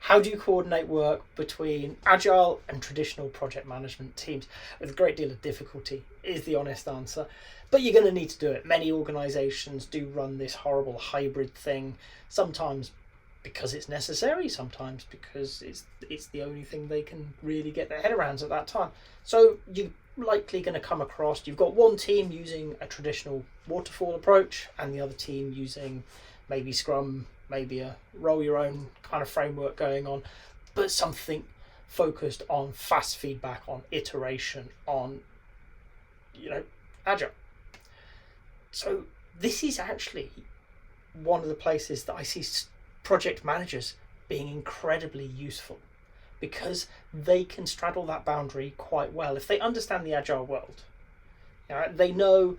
How do you coordinate work between Agile and traditional project management teams? With a great deal of difficulty is the honest answer. But you're going to need to do it. Many organisations do run this horrible hybrid thing, sometimes because it's necessary, sometimes because it's the only thing they can really get their head around at that time. So you're likely going to come across, you've got one team using a traditional waterfall approach and the other team using maybe Scrum, maybe a roll your own kind of framework going on, but something focused on fast feedback, on iteration, on Agile. So this is actually one of the places that I see project managers being incredibly useful, because they can straddle that boundary quite well. If they understand the Agile world, they know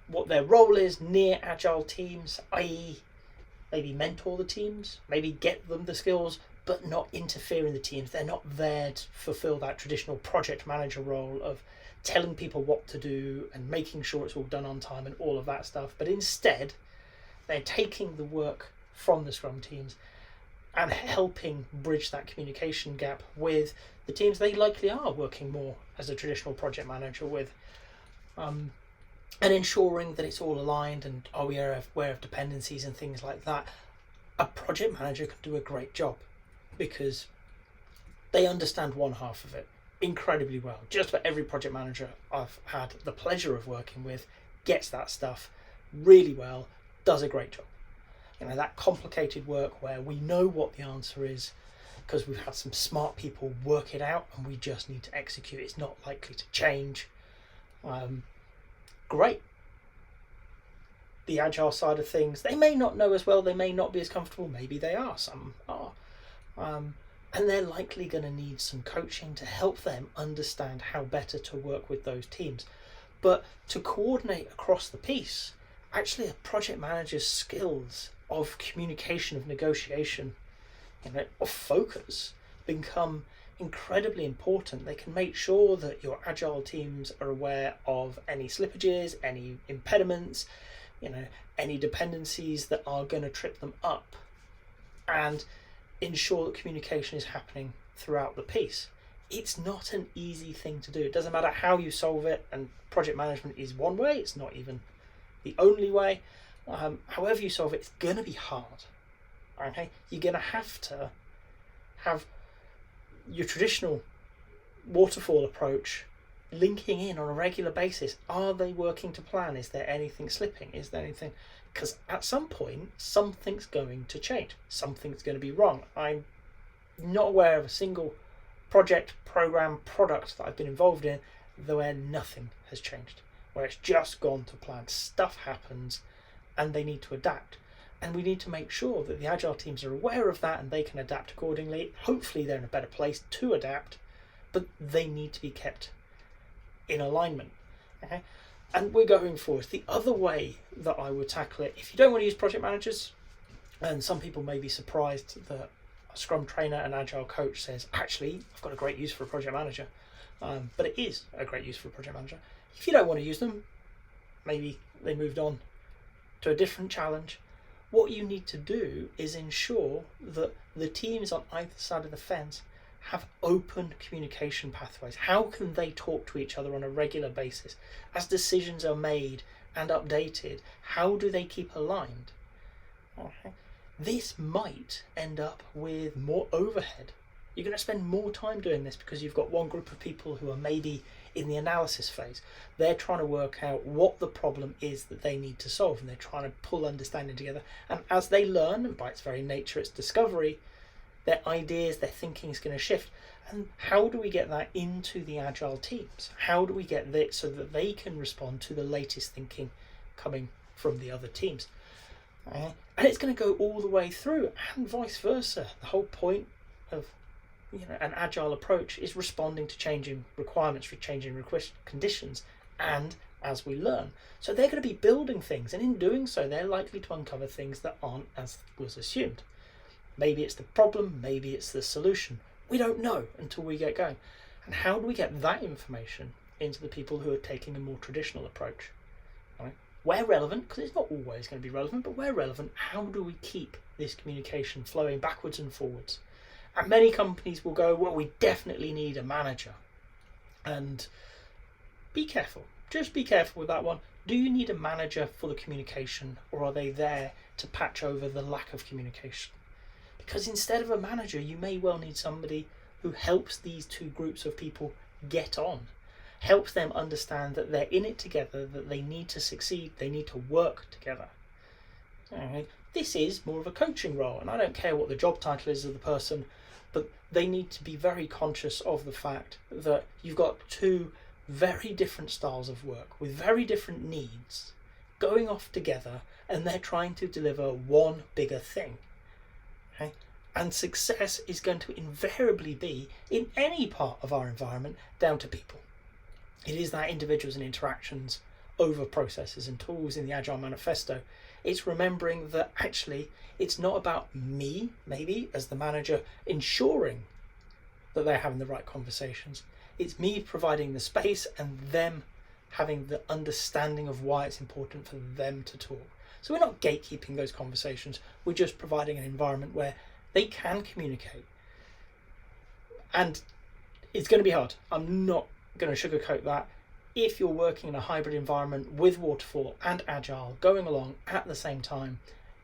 what their role is near Agile teams, i.e. maybe mentor the teams, maybe get them the skills, but not interfere in the teams. They're not there to fulfill that traditional project manager role of telling people what to do and making sure it's all done on time and all of that stuff. But instead, they're taking the work from the Scrum teams and helping bridge that communication gap with the teams they likely are working more as a traditional project manager with, and ensuring that it's all aligned and are we aware of dependencies and things like that. A project manager can do a great job because they understand one half of it incredibly well. Just about every project manager I've had the pleasure of working with gets that stuff really well, does a great job. That complicated work where we know what the answer is because we've had some smart people work it out and we just need to execute. It's not likely to change. Great. The Agile side of things, they may not know as well, they may not be as comfortable, maybe they are, some are. And they're likely going to need some coaching to help them understand how better to work with those teams. But to coordinate across the piece, actually a project manager's skills of communication, of negotiation, of focus become incredibly important. They can make sure that your Agile teams are aware of any slippages, any impediments, any dependencies that are going to trip them up, and ensure that communication is happening throughout the piece. It's not an easy thing to do. It doesn't matter how you solve it, and project management is one way, it's not even the only way. However you solve it, it's going to be hard. Okay, you're going to have your traditional waterfall approach linking in on a regular basis. Are they working to plan? Is there anything slipping? Is there anything? Because at some point, something's going to change. Something's going to be wrong. I'm not aware of a single project, program, product that I've been involved in where nothing has changed, where it's just gone to plan. Stuff happens and they need to adapt. And we need to make sure that the Agile teams are aware of that and they can adapt accordingly. Hopefully they're in a better place to adapt, but they need to be kept in alignment. Okay? And we're going forward. The other way that I would tackle it, if you don't want to use project managers, and some people may be surprised that a Scrum trainer and Agile coach says, actually, I've got a great use for a project manager. But it is a great use for a project manager. If you don't want to use them, maybe they moved on to a different challenge. What you need to do is ensure that the teams on either side of the fence have open communication pathways. How can they talk to each other on a regular basis? As decisions are made and updated, how do they keep aligned? Okay. This might end up with more overhead. You're going to spend more time doing this because you've got one group of people who are maybe in the analysis phase. They're trying to work out what the problem is that they need to solve, and they're trying to pull understanding together. And as they learn, and by its very nature it's discovery, their ideas, their thinking is going to shift. And how do we get that into the Agile teams? How do we get that so that they can respond to the latest thinking coming from the other teams? And it's going to go all the way through, and vice versa. The whole point of an Agile approach is responding to changing requirements, for changing conditions, and as we learn. So they're going to be building things, and in doing so, they're likely to uncover things that aren't as was assumed. Maybe it's the problem, maybe it's the solution. We don't know until we get going. And how do we get that information into the people who are taking a more traditional approach? Right? Where relevant, because it's not always going to be relevant, but where relevant, how do we keep this communication flowing backwards and forwards? And many companies will go, well, we definitely need a manager. And be careful. Just be careful with that one. Do you need a manager for the communication, or are they there to patch over the lack of communication? Because instead of a manager, you may well need somebody who helps these two groups of people get on, helps them understand that they're in it together, that they need to succeed, they need to work together. Right. This is more of a coaching role, and I don't care what the job title is of the person, but they need to be very conscious of the fact that you've got two very different styles of work with very different needs going off together, and they're trying to deliver one bigger thing. Okay? And success is going to invariably be, in any part of our environment, down to people. It is that individuals and interactions over processes and tools in the Agile Manifesto. It's remembering that actually it's not about me, maybe, as the manager, ensuring that they're having the right conversations. It's me providing the space and them having the understanding of why it's important for them to talk. So we're not gatekeeping those conversations. We're just providing an environment where they can communicate. And it's going to be hard. I'm not going to sugarcoat that. If you're working in a hybrid environment with waterfall and agile going along at the same time,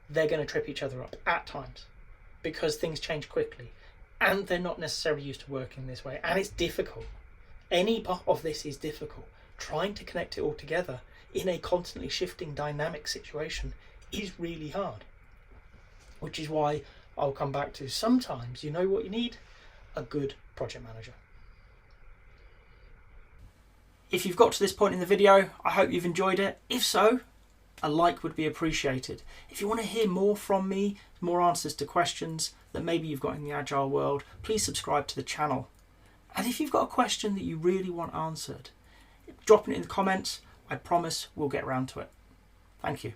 they're going to trip each other up at times because things change quickly and they're not necessarily used to working this way, and it's difficult. Any part of this is difficult. Trying to connect it all together in a constantly shifting dynamic situation is really hard, which is why I'll come back to sometimes you know what you need? A good project manager. If you've got to this point in the video, I hope you've enjoyed it. If so, a like would be appreciated. If you want to hear more from me, more answers to questions that maybe you've got in the Agile world, please subscribe to the channel. And if you've got a question that you really want answered, drop it in the comments. I promise we'll get around to it. Thank you.